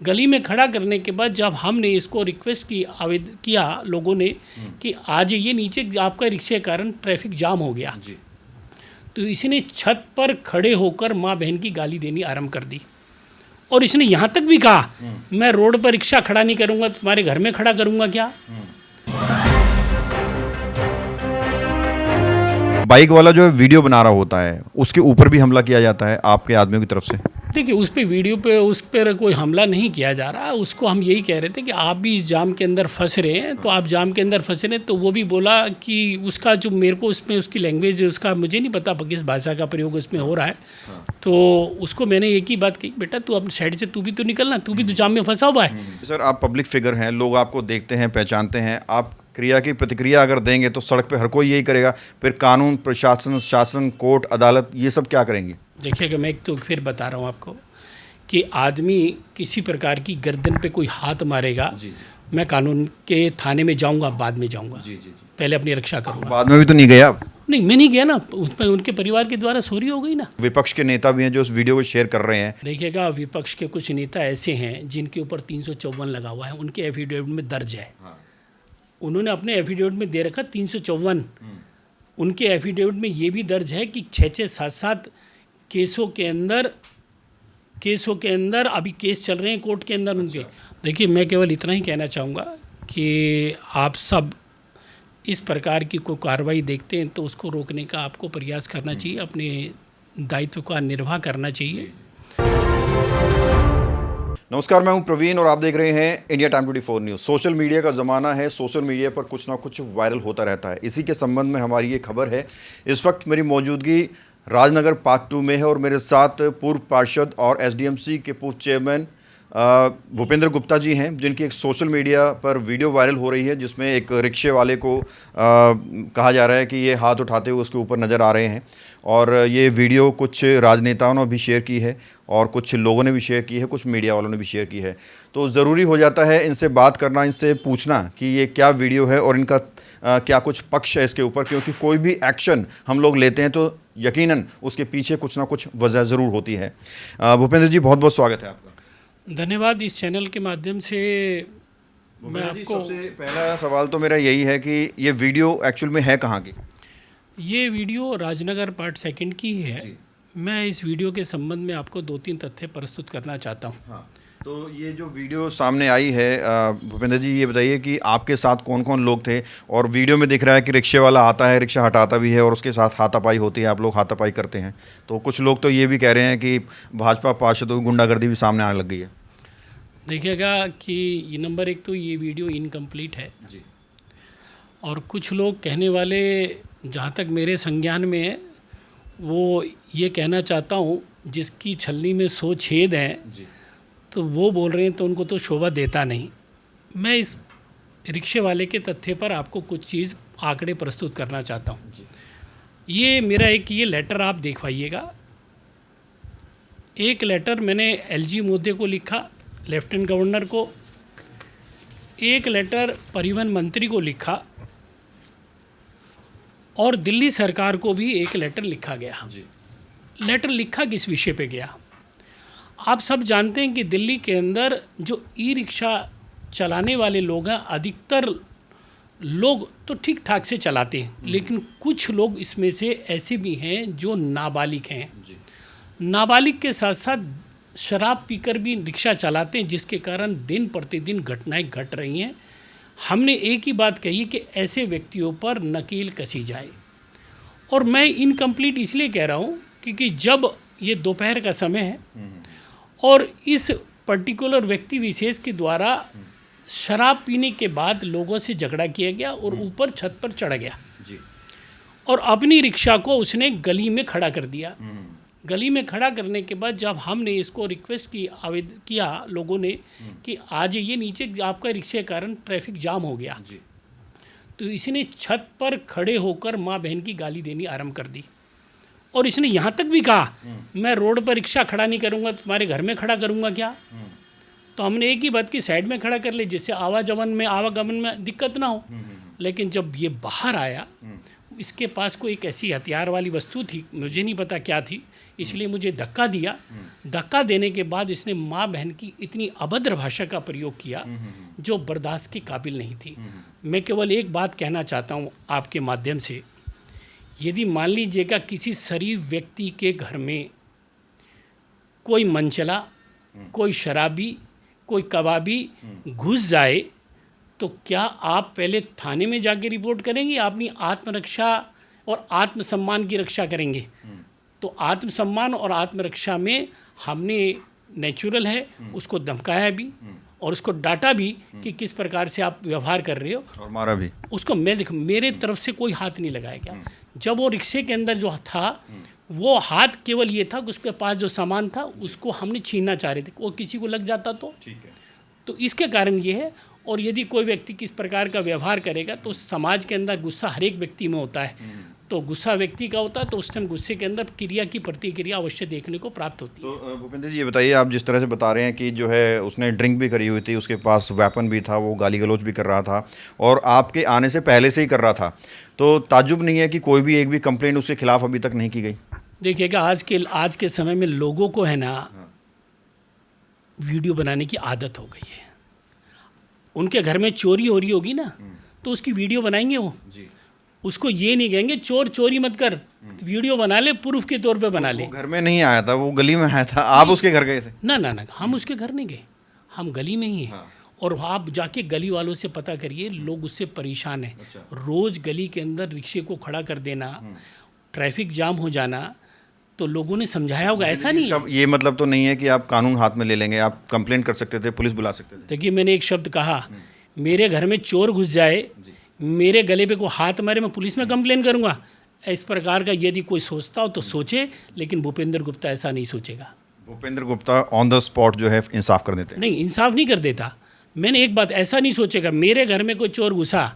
गली में खड़ा करने के बाद जब हमने इसको रिक्वेस्ट की किया लोगों ने कि आज ये नीचे आपका रिक्शे के कारण ट्रैफिक जाम हो गया जी। तो इसने छत पर खड़े होकर माँ बहन की गाली देनी आरंभ कर दी और इसने यहाँ तक भी कहा मैं रोड पर रिक्शा खड़ा नहीं करूँगा, तुम्हारे घर में खड़ा करूँगा क्या। बाइक वाला जो है वीडियो बना रहा होता है उसके ऊपर भी हमला किया जाता है आपके आदमियों की तरफ से। देखिए उस पर वीडियो पे उस पर कोई हमला नहीं किया जा रहा, उसको हम यही कह रहे थे कि आप भी इस जाम के अंदर फंस रहे हैं, तो आप जाम के अंदर फंस रहे हैं। तो वो भी बोला कि उसका जो मेरे को उसमें उसकी लैंग्वेज उसका मुझे नहीं पता किस भाषा का प्रयोग उसमें हो रहा है। तो उसको मैंने एक ही बात कही, बेटा तू अपनी साइड से तू भी तो निकलना, तू भी तो जाम में फंसा हुआ है। सर आप पब्लिक फिगर हैं, लोग आपको देखते हैं पहचानते हैं, आप क्रिया की प्रतिक्रिया अगर देंगे तो सड़क पे हर कोई यही करेगा, फिर कानून प्रशासन शासन कोर्ट अदालत ये सब क्या करेंगे। देखिएगा मैं एक तो फिर बता रहा हूँ आपको कि आदमी किसी प्रकार की गर्दन पे कोई हाथ मारेगा मैं कानून के थाने में जाऊंगा, बाद में जाऊंगा, पहले अपनी रक्षा करूंगा। बाद में भी तो नहीं गया आप? नहीं मैं नहीं गया ना, उसमें उनके परिवार के द्वारा सॉरी हो गई ना। विपक्ष के नेता भी हैं जो उस वीडियो को शेयर कर रहे हैं। देखिएगा विपक्ष के कुछ नेता ऐसे हैं जिनके ऊपर 354 लगा हुआ है, उनके एफिडेविट में दर्ज है। उन्होंने अपने एफिडेविट में दे रखा 354। उनके एफिडेविट में ये भी दर्ज है कि 6-6, 7-7 केसों के अंदर अभी केस चल रहे हैं कोर्ट के अंदर उनके। देखिए मैं केवल इतना ही कहना चाहूँगा कि आप सब इस प्रकार की कोई कार्रवाई देखते हैं तो उसको रोकने का आपको प्रयास करना चाहिए, अपने दायित्व का निर्वाह करना चाहिए। नमस्कार, मैं हूं प्रवीण और आप देख रहे हैं India time 24 news. Social media का ज़माना है, सोशल मीडिया पर कुछ ना कुछ वायरल होता रहता है। इसी के संबंध में हमारी ये खबर है। इस वक्त मेरी मौजूदगी राजनगर पार्ट 2 में है और मेरे साथ पूर्व पार्षद और एसडीएमसी के पूर्व चेयरमैन भूपेंद्र गुप्ता जी हैं, जिनकी एक सोशल मीडिया पर वीडियो वायरल हो रही है जिसमें एक रिक्शे वाले को कहा जा रहा है कि ये हाथ उठाते हुए उसके ऊपर नज़र आ रहे हैं। और ये वीडियो कुछ राजनेताओं ने भी शेयर की है और कुछ लोगों ने भी शेयर की है, कुछ मीडिया वालों ने भी शेयर की है। तो ज़रूरी हो जाता है इनसे बात करना, इनसे पूछना कि ये क्या वीडियो है और इनका क्या कुछ पक्ष है इसके ऊपर, क्योंकि कोई भी एक्शन हम लोग लेते हैं तो यकीनन उसके पीछे कुछ ना कुछ वजह ज़रूर होती है। भूपेंद्र जी बहुत बहुत स्वागत है आपका। धन्यवाद। इस चैनल के माध्यम से मैं आपको सबसे पहला सवाल तो मेरा यही है कि ये वीडियो एक्चुअल में है कहाँ की? ये वीडियो राजनगर पार्ट 2 की ही है। मैं इस वीडियो के संबंध में आपको 2-3 तथ्य प्रस्तुत करना चाहता हूँ। हाँ, तो ये जो वीडियो सामने आई है भूपेंद्र जी, ये बताइए कि आपके साथ कौन कौन लोग थे। और वीडियो में दिख रहा है कि रिक्शे वाला आता है, रिक्शा हटाता भी है और उसके साथ हाथापाई होती है, आप लोग हाथापाई करते हैं। तो कुछ लोग तो ये भी कह रहे हैं कि भाजपा पार्षदों की गुंडागर्दी भी सामने आने लग गई है। देखिएगा कि ये नंबर 1 तो ये वीडियो इनकम्प्लीट है जी। और कुछ लोग कहने वाले, जहाँ तक मेरे संज्ञान में है, वो ये कहना चाहता हूँ जिसकी छलनी में 100 छेद हैं जी। तो वो बोल रहे हैं तो उनको तो शोभा देता नहीं। मैं इस रिक्शे वाले के तथ्य पर आपको कुछ चीज़ आंकड़े प्रस्तुत करना चाहता हूँ। ये मेरा ये लेटर आप देखवाइएगा। एक लेटर मैंने एलजी मोदी को लिखा, लेफ्टिनेंट गवर्नर को, एक लेटर परिवहन मंत्री को लिखा और दिल्ली सरकार को भी एक लेटर लिखा गया। लेटर लिखा किस विषय पे गया? आप सब जानते हैं कि दिल्ली के अंदर जो ई रिक्शा चलाने वाले लोग हैं, अधिकतर लोग तो ठीक ठाक से चलाते हैं, लेकिन कुछ लोग इसमें से ऐसे भी हैं जो नाबालिग हैं। नाबालिग के साथ साथ शराब पीकर भी रिक्शा चलाते हैं, जिसके कारण दिन प्रतिदिन घटनाएं घट रही हैं। हमने एक ही बात कही कि ऐसे व्यक्तियों पर नकेल कसी जाए। और मैं इनकम्प्लीट इसलिए कह रहा हूँ क्योंकि जब ये दोपहर का समय है और इस पर्टिकुलर व्यक्ति विशेष के द्वारा शराब पीने के बाद लोगों से झगड़ा किया गया और ऊपर छत पर चढ़ गया और अपनी रिक्शा को उसने गली में खड़ा कर दिया। गली में खड़ा करने के बाद जब हमने इसको रिक्वेस्ट किया लोगों ने कि आज ये नीचे आपका रिक्शे के कारण ट्रैफिक जाम हो गया, तो इसने छत पर खड़े होकर माँ बहन की गाली देनी आरंभ कर दी और इसने यहाँ तक भी कहा मैं रोड पर रिक्शा खड़ा नहीं करूँगा, तुम्हारे घर में खड़ा करूँगा क्या। तो हमने एक ही बात की, साइड में खड़ा कर ले जिससे आवागमन में दिक्कत ना हो। लेकिन जब ये बाहर आया, इसके पास कोई एक ऐसी हथियार वाली वस्तु थी, मुझे नहीं पता क्या थी, इसलिए मुझे धक्का दिया। धक्का देने के बाद इसने माँ बहन की इतनी अभद्र भाषा का प्रयोग किया जो बर्दाश्त के काबिल नहीं थी। मैं केवल एक बात कहना चाहता हूँ आपके माध्यम से, यदि मान लीजिएगा किसी शरीफ व्यक्ति के घर में कोई मनचला, कोई शराबी, कोई कबाबी घुस जाए तो क्या आप पहले थाने में जाके रिपोर्ट करेंगे, अपनी आत्मरक्षा और आत्मसम्मान की रक्षा करेंगे? तो आत्मसम्मान और आत्मरक्षा में हमने नेचुरल है उसको धमकाया भी और उसको डांटा भी कि किस प्रकार से आप व्यवहार कर रहे हो, और मारा भी उसको। मैं देख, मेरे तरफ से कोई हाथ नहीं लगाया गया। जब वो रिक्शे के अंदर जो था वो हाथ केवल ये था कि उसके पास जो सामान था उसको हमने छीनना चाह रहे थे, वो किसी को लग जाता तो इसके कारण ये है। और यदि कोई व्यक्ति किस प्रकार का व्यवहार करेगा तो समाज के अंदर गुस्सा हर एक व्यक्ति में होता है, तो गुस्सा व्यक्ति का होता है तो उस टाइम गुस्से के अंदर क्रिया की प्रतिक्रिया अवश्य देखने को प्राप्त होती है। तो भूपेंद्र जी ये बताइए, आप जिस तरह से बता रहे हैं कि जो है उसने ड्रिंक भी करी हुई थी, उसके पास वेपन भी था, वो गाली गलौज भी कर रहा था और आपके आने से पहले से ही कर रहा था, तो ताज्जुब नहीं है कि कोई भी एक भी कंप्लेंट उसके खिलाफ अभी तक नहीं की गई? देखिएगा आज के समय में लोगों को है ना वीडियो बनाने की आदत हो गई है। उनके घर में चोरी हो रही होगी ना तो उसकी वीडियो बनाएंगे वो जी। उसको ये नहीं कहेंगे चोर चोरी मत कर, वीडियो बना ले, प्रूफ के तौर पे बना ले। वो घर में नहीं आया था, वो गली में आया था, आप उसके घर गए थे? ना, हम उसके घर नहीं गए, हम गली में ही हैं। हाँ। और आप जाके गली वालों से पता करिए, लोग उससे परेशान हैं। अच्छा। रोज़ गली के अंदर रिक्शे को खड़ा कर देना, ट्रैफिक जाम हो जाना, तो लोगों ने समझाया होगा, ऐसा नहीं है। ये मतलब तो नहीं है कि आप कानून हाथ में ले लेंगे, आप कंप्लेंट कर सकते थे, पुलिस बुला सकते थे। देखिए मैंने एक शब्द कहा, मेरे घर में चोर घुस जाए, मेरे गले पे को हाथ मारे, मैं पुलिस में कंप्लेन करूंगा? इस प्रकार का यदि कोई सोचता हो तो सोचे, लेकिन भूपेंद्र गुप्ता ऐसा नहीं सोचेगा। Bhupendra Gupta on the spot जो है इंसाफ कर देते हैं? नहीं, इंसाफ नहीं कर देता। मैंने एक बात, ऐसा नहीं सोचेगा मेरे घर में कोई चोर घुसा,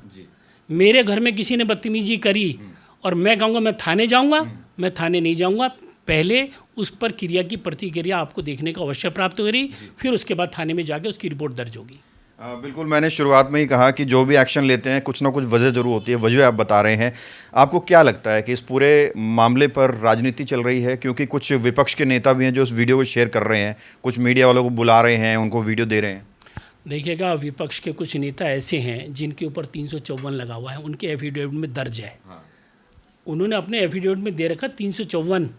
मेरे घर में किसी ने बदतमीजी करी और मैं कहूँगा मैं थाने जाऊँगा, मैं थाने नहीं जाऊँगा। पहले उस पर क्रिया की प्रतिक्रिया आपको देखने को अवश्य प्राप्त हो रही, फिर उसके बाद थाने में जाके उसकी रिपोर्ट दर्ज होगी। बिल्कुल, मैंने शुरुआत में ही कहा कि जो भी एक्शन लेते हैं कुछ ना कुछ वजह ज़रूर होती है, वजह आप बता रहे हैं। आपको क्या लगता है कि इस पूरे मामले पर राजनीति चल रही है? क्योंकि कुछ विपक्ष के नेता भी हैं जो इस वीडियो को शेयर कर रहे हैं, कुछ मीडिया वालों को बुला रहे हैं, उनको वीडियो दे रहे हैं। देखिएगा, विपक्ष के कुछ नेता ऐसे हैं जिनके ऊपर 354 लगा हुआ है, उनके एफिडेविट में दर्ज है। उन्होंने अपने एफिडेविट में दे रखा 354।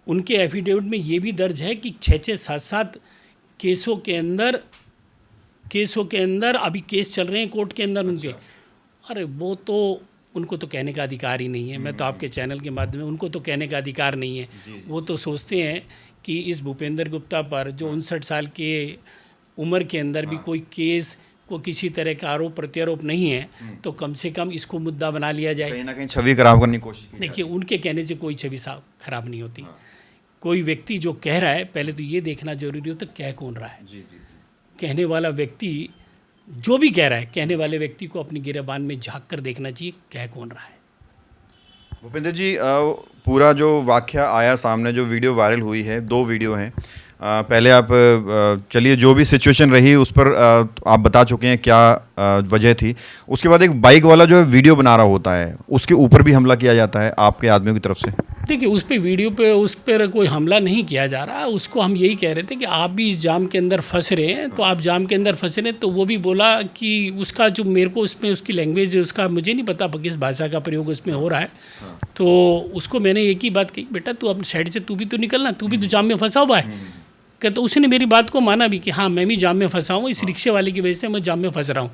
उनके एफिडेविट में ये भी दर्ज है कि 6-6, 7-7 केसों के अंदर अभी केस चल रहे हैं कोर्ट के अंदर उनके। अरे वो तो उनको तो कहने का अधिकार ही नहीं है। मैं तो आपके चैनल के माध्यम में, उनको तो कहने का अधिकार नहीं है। वो तो सोचते हैं कि इस भूपेंद्र गुप्ता पर जो 59 साल के उम्र के अंदर भी कोई केस को किसी तरह का आरोप प्रत्यारोप नहीं है, तो कम से कम इसको मुद्दा बना लिया जाए। कहीं ना कहीं छवि खराब करने की कोशिश की। देखिए, उनके कहने से कोई छवि खराब नहीं होती। कोई व्यक्ति जो कह रहा है, पहले तो ये देखना जरूरी होता है कह कौन रहा है। कहने वाला व्यक्ति जो भी कह रहा है, कहने वाले व्यक्ति को अपनी गिरबान में झांक कर देखना चाहिए कह कौन रहा है। भूपेंद्र जी, पूरा जो वाकया आया सामने, जो वीडियो वायरल हुई है, 2 वीडियो हैं। पहले आप चलिए, जो भी सिचुएशन रही उस पर आप बता चुके हैं क्या वजह थी। उसके बाद एक बाइक वाला जो है वीडियो बना रहा होता है, उसके ऊपर भी हमला किया जाता है आपके आदमियों की तरफ से। देखिए, उस पे वीडियो पे उस पर कोई हमला नहीं किया जा रहा। उसको हम यही कह रहे थे कि आप भी इस जाम के अंदर फंस रहे हैं, तो आप जाम के अंदर फंस रहे हैं। तो वो भी बोला कि उसका जो मेरे को उसमें उसकी लैंग्वेज, उसका मुझे नहीं पता किस भाषा का प्रयोग उसमें हो रहा है। तो उसको मैंने एक ही बात कही, बेटा तू अपनी साइड से तू भी तो निकलना, तू भी तो जाम में फंसा हुआ है। तो उसने मेरी बात को माना भी कि हाँ मैं भी जाम में फंसा हूँ, इस रिक्शे वाले की वजह से मैं जाम में फंस रहा हूँ।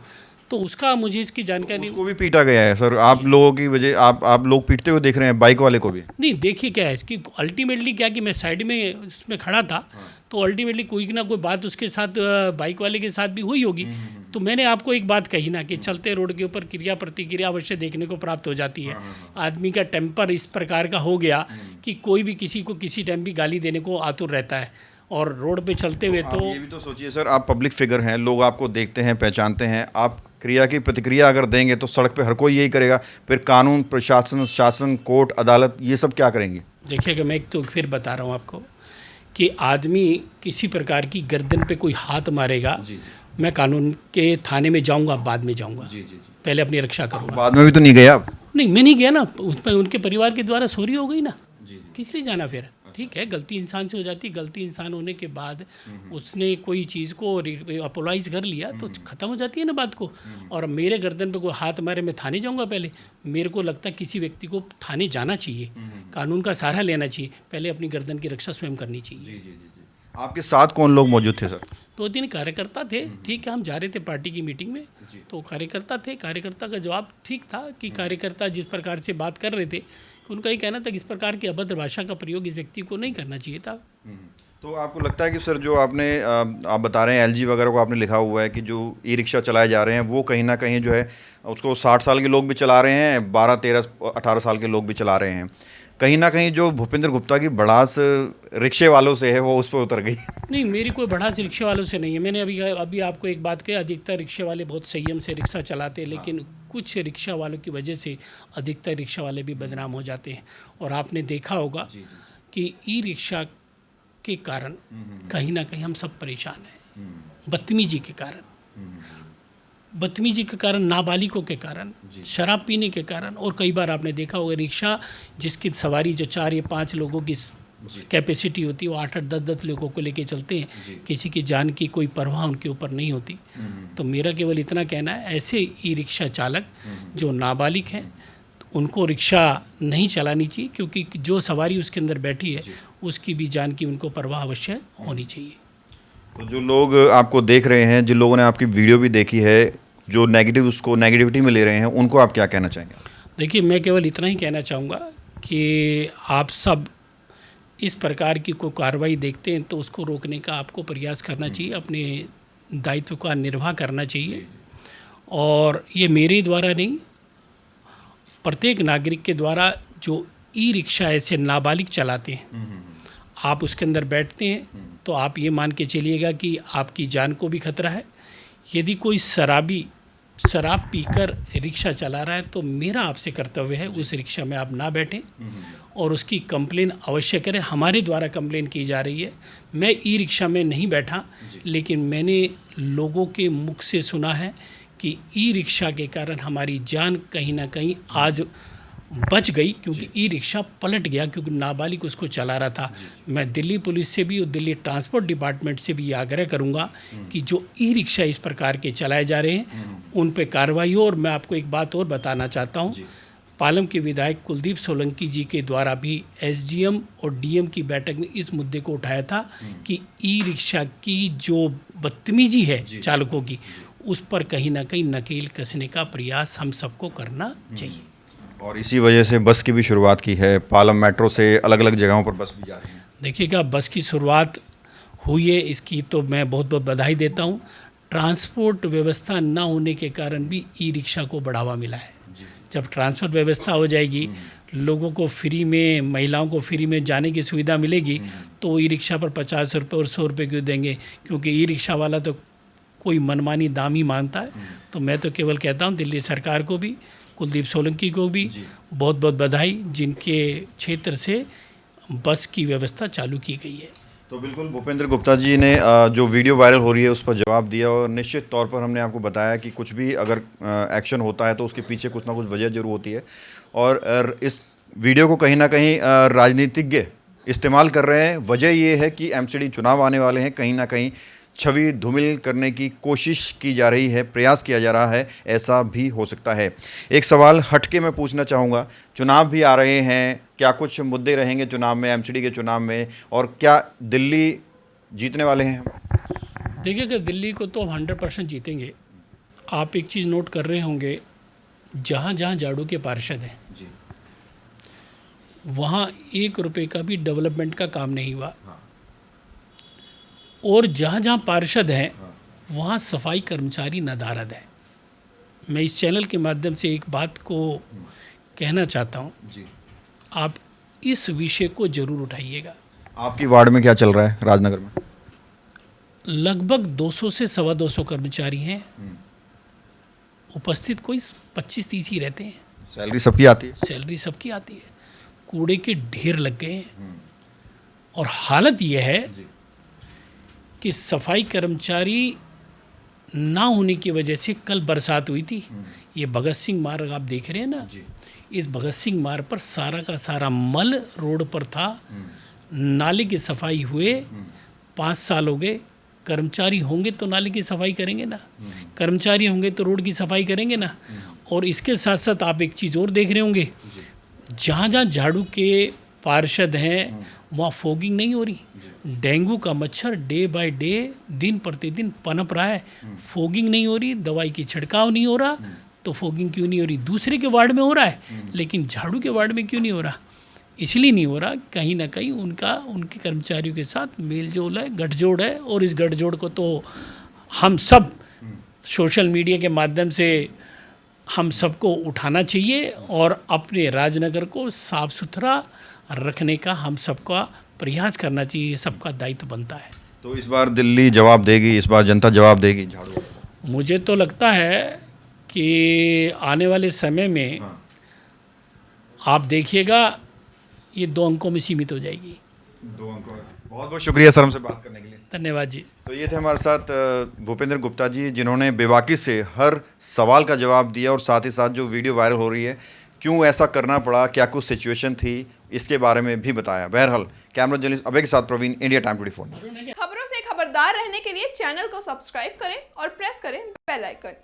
तो उसका मुझे इसकी जानकारी। उसको भी पीटा गया है सर, आप लोगों की वजह, आप लोग पीटते हुए देख रहे हैं बाइक वाले को भी। नहीं, देखिए क्या है कि अल्टीमेटली क्या कि मैं साइड में उसमें खड़ा था, तो अल्टीमेटली कोई ना कोई बात उसके साथ, बाइक वाले के साथ भी हुई होगी। तो मैंने आपको एक बात कही ना कि चलते रोड के ऊपर क्रिया प्रतिक्रिया अवश्य देखने को प्राप्त हो जाती है। आदमी का टेम्पर इस प्रकार का हो गया कि कोई भी किसी को किसी टाइम भी गाली देने को आतुर रहता है। और रोड पे चलते हुए तो ये भी तो सोचिए सर, आप पब्लिक फिगर हैं, लोग आपको देखते हैं, पहचानते हैं। आप क्रिया की प्रतिक्रिया अगर देंगे तो सड़क पे हर कोई यही करेगा, फिर कानून, प्रशासन, शासन, कोर्ट, अदालत, ये सब क्या करेंगे? देखिएगा, मैं एक तो फिर बता रहा हूँ आपको कि आदमी किसी प्रकार की गर्दन पे कोई हाथ मारेगा, मैं कानून के थाने में जाऊँगा, बाद में जाऊँगा। पहले अपनी रक्षा करूँगा। बाद में भी तो नहीं गए आप? नहीं, मैं नहीं गया ना, उसमें उनके परिवार के द्वारा सोरी हो गई ना, किस लिए जाना फिर? ठीक है, गलती इंसान से हो जाती है, गलती इंसान होने के बाद उसने कोई चीज़ को अपोलाइज कर लिया तो ख़त्म हो जाती है ना बात को। और मेरे गर्दन पे कोई हाथ मारे, मैं थाने जाऊंगा पहले? मेरे को लगता है किसी व्यक्ति को थाने जाना चाहिए, कानून का सहारा लेना चाहिए, पहले अपनी गर्दन की रक्षा स्वयं करनी चाहिए। आपके साथ कौन लोग मौजूद थे सर? 2-3 कार्यकर्ता थे, ठीक है, हम जा रहे थे पार्टी की मीटिंग में, तो कार्यकर्ता थे। कार्यकर्ता का जवाब ठीक था कि कार्यकर्ता जिस प्रकार से बात कर रहे थे, उनका ही कहना था कि इस प्रकार की अभद्र भाषा का प्रयोग इस व्यक्ति को नहीं करना चाहिए था। तो आपको लगता है कि सर जो आपने आप बता रहे हैं एलजी वगैरह को आपने लिखा हुआ है कि जो ई रिक्शा चलाए जा रहे हैं वो कहीं ना कहीं जो है उसको 60 साल के लोग भी चला रहे हैं, 12, 13, 18 साल के लोग भी चला रहे हैं, कहीं ना कहीं जो भूपेंद्र गुप्ता की भड़ास रिक्शे वालों से है वो उस पर उतर गई? नहीं, मेरी कोई भड़ास रिक्शे वालों से नहीं है। मैंने अभी आपको एक बात कही, अधिकतर रिक्शे वाले बहुत संयम से रिक्शा चलाते हैं, लेकिन कुछ रिक्शा वालों की वजह से अधिकतर रिक्शा वाले भी बदनाम हो जाते हैं। और आपने देखा होगा कि ई रिक्शा के कारण कहीं ना कहीं हम सब परेशान हैं, बदतमीजी के कारण, बदतमीजी के कारण, नाबालिगों के कारण, शराब पीने के कारण। और कई बार आपने देखा होगा रिक्शा जिसकी सवारी जो 4 या 5 लोगों की कैपेसिटी होती है वो 8-8, 10-10 लोगों को लेके चलते हैं, किसी की जान की कोई परवाह उनके ऊपर नहीं होती। तो मेरा केवल इतना कहना है, ऐसे ई रिक्शा चालक जो नाबालिग हैं उनको रिक्शा नहीं चलानी चाहिए, क्योंकि जो सवारी उसके अंदर बैठी है उसकी भी जान की उनको परवाह अवश्य होनी चाहिए। तो जो लोग आपको देख रहे हैं, जिन लोगों ने आपकी वीडियो भी देखी है, जो नेगेटिव उसको नेगेटिविटी में ले रहे हैं, उनको आप क्या कहना चाहेंगे? देखिए, मैं केवल इतना ही कहना चाहूँगा कि आप सब इस प्रकार की कोई कार्रवाई देखते हैं तो उसको रोकने का आपको प्रयास करना चाहिए, अपने दायित्व का निर्वाह करना चाहिए। और ये मेरे द्वारा नहीं, प्रत्येक नागरिक के द्वारा जो ई रिक्शा ऐसे नाबालिग चलाते हैं, आप उसके अंदर बैठते हैं तो आप ये मान के चलिएगा कि आपकी जान को भी खतरा है। यदि कोई शराब पीकर रिक्शा चला रहा है तो मेरा आपसे कर्तव्य है उस रिक्शा में आप ना बैठें और उसकी कंप्लेन अवश्य करें। हमारे द्वारा कंप्लेन की जा रही है। मैं ई रिक्शा में नहीं बैठा, लेकिन मैंने लोगों के मुख से सुना है कि ई रिक्शा के कारण हमारी जान कहीं ना कहीं आज बच गई, क्योंकि ई रिक्शा पलट गया, क्योंकि नाबालिग उसको चला रहा था। मैं दिल्ली पुलिस से भी और दिल्ली ट्रांसपोर्ट डिपार्टमेंट से भी ये आग्रह करूंगा कि जो ई रिक्शा इस प्रकार के चलाए जा रहे हैं उन पे कार्रवाई हो। और मैं आपको एक बात और बताना चाहता हूँ, पालम के विधायक कुलदीप सोलंकी जी के द्वारा भी एसडीएम और डीएम की बैठक में इस मुद्दे को उठाया था कि ई रिक्शा की जो बदतमीजी है चालकों की, उस पर कहीं ना कहीं नकेल कसने का प्रयास हम सबको करना चाहिए। और इसी वजह से बस की भी शुरुआत की है, पालम मेट्रो से अलग अलग जगहों पर बस भी जा रही हैं। देखिएगा, बस की शुरुआत हुई है, इसकी तो मैं बहुत बहुत बधाई देता हूँ। ट्रांसपोर्ट व्यवस्था ना होने के कारण भी ई रिक्शा को बढ़ावा मिला है। जब ट्रांसपोर्ट व्यवस्था हो जाएगी, लोगों को फ्री में, महिलाओं को फ्री में जाने की सुविधा मिलेगी, तो ई रिक्शा पर 50 रुपये और 100 रुपये क्यों देंगे? क्योंकि ई रिक्शा वाला तो कोई मनमानी दाम ही मानता है। तो मैं तो केवल कहता हूँ दिल्ली सरकार को भी, कुलदीप सोलंकी को भी बहुत बहुत बधाई, जिनके क्षेत्र से बस की व्यवस्था चालू की गई है। तो बिल्कुल भूपेंद्र गुप्ता जी ने जो वीडियो वायरल हो रही है उस पर जवाब दिया, और निश्चित तौर पर हमने आपको बताया कि कुछ भी अगर एक्शन होता है तो उसके पीछे कुछ ना कुछ वजह जरूर होती है। और इस वीडियो को कहीं ना कहीं राजनीतिज्ञ इस्तेमाल कर रहे हैं। वजह ये है कि एमसीडी चुनाव आने वाले हैं, कहीं ना कहीं छवि धूमिल करने की कोशिश की जा रही है, प्रयास किया जा रहा है, ऐसा भी हो सकता है। एक सवाल हटके मैं पूछना चाहूँगा, चुनाव भी आ रहे हैं, क्या कुछ मुद्दे रहेंगे चुनाव में, एमसीडी के चुनाव में, और क्या दिल्ली जीतने वाले हैं? देखिए, अगर दिल्ली को तो हम 100% जीतेंगे। आप एक चीज़ नोट कर रहे होंगे, जहाँ जहाँ झाड़ू के पार्षद हैं वहाँ 1 रुपये का भी डेवलपमेंट का काम नहीं हुआ। और जहाँ जहाँ पार्षद हैं वहाँ सफाई कर्मचारी नदारद है। मैं इस चैनल के माध्यम से एक बात को कहना चाहता हूँ, आप इस विषय को जरूर उठाइएगा। आपकी वार्ड में क्या चल रहा है राजनगर में? लगभग 200 से 225 कर्मचारी हैं, उपस्थित कोई 25-30 ही रहते हैं। सैलरी सबकी आती है? सैलरी सबकी आती है। कूड़े के ढेर लग गए हैं। और हालत यह है कि सफाई कर्मचारी ना होने की वजह से कल बरसात हुई थी। ये भगत सिंह मार्ग आप देख रहे हैं ना, इस भगत सिंह मार्ग पर सारा का सारा मल रोड पर था। नाले की सफाई हुए 5 साल हो गए, कर्मचारी होंगे तो नाले की सफाई करेंगे ना, कर्मचारी होंगे तो रोड की सफाई करेंगे ना। और इसके साथ साथ आप एक चीज़ और देख रहे होंगे, जहाँ जहाँ झाड़ू के पार्षद हैं वहाँ फॉगिंग नहीं हो रही। डेंगू का मच्छर डे बाय डे, दिन प्रतिदिन पनप रहा है, फॉगिंग नहीं हो रही, दवाई की छिड़काव नहीं हो रहा, तो फॉगिंग क्यों नहीं हो रही? दूसरे के वार्ड में हो रहा है, लेकिन झाड़ू के वार्ड में क्यों नहीं हो रहा? इसलिए नहीं हो रहा, कहीं ना कहीं उनके कर्मचारियों के साथ मेल जोल है, गठजोड़ है। और इस गठजोड़ को तो हम सब सोशल मीडिया के माध्यम से हम सबको उठाना चाहिए और अपने राजनगर को साफ सुथरा रखने का हम सबका प्रयास करना चाहिए, ये सबका दायित्व बनता है। तो इस बार दिल्ली जवाब देगी, इस बार जनता जवाब देगी झाड़ू को? मुझे तो लगता है कि आने वाले समय में आप देखिएगा ये 2 अंकों में सीमित हो जाएगी। 2 अंकों में। बहुत बहुत शुक्रिया सर हमसे बात करने के लिए। धन्यवाद जी। तो ये थे हमारे साथ भूपेंद्र गुप्ता जी, जिन्होंने बेबाकी से हर सवाल का जवाब दिया और साथ ही साथ जो वीडियो वायरल हो रही है, क्यों ऐसा करना पड़ा, क्या कुछ सिचुएशन थी, इसके बारे में भी बताया। बहरहाल कैमरा जर्नलिस्ट अभय के साथ प्रवीण, इंडिया टाइम 24। खबरों से खबरदार रहने के लिए चैनल को सब्सक्राइब करें और प्रेस करें बेल आइकन।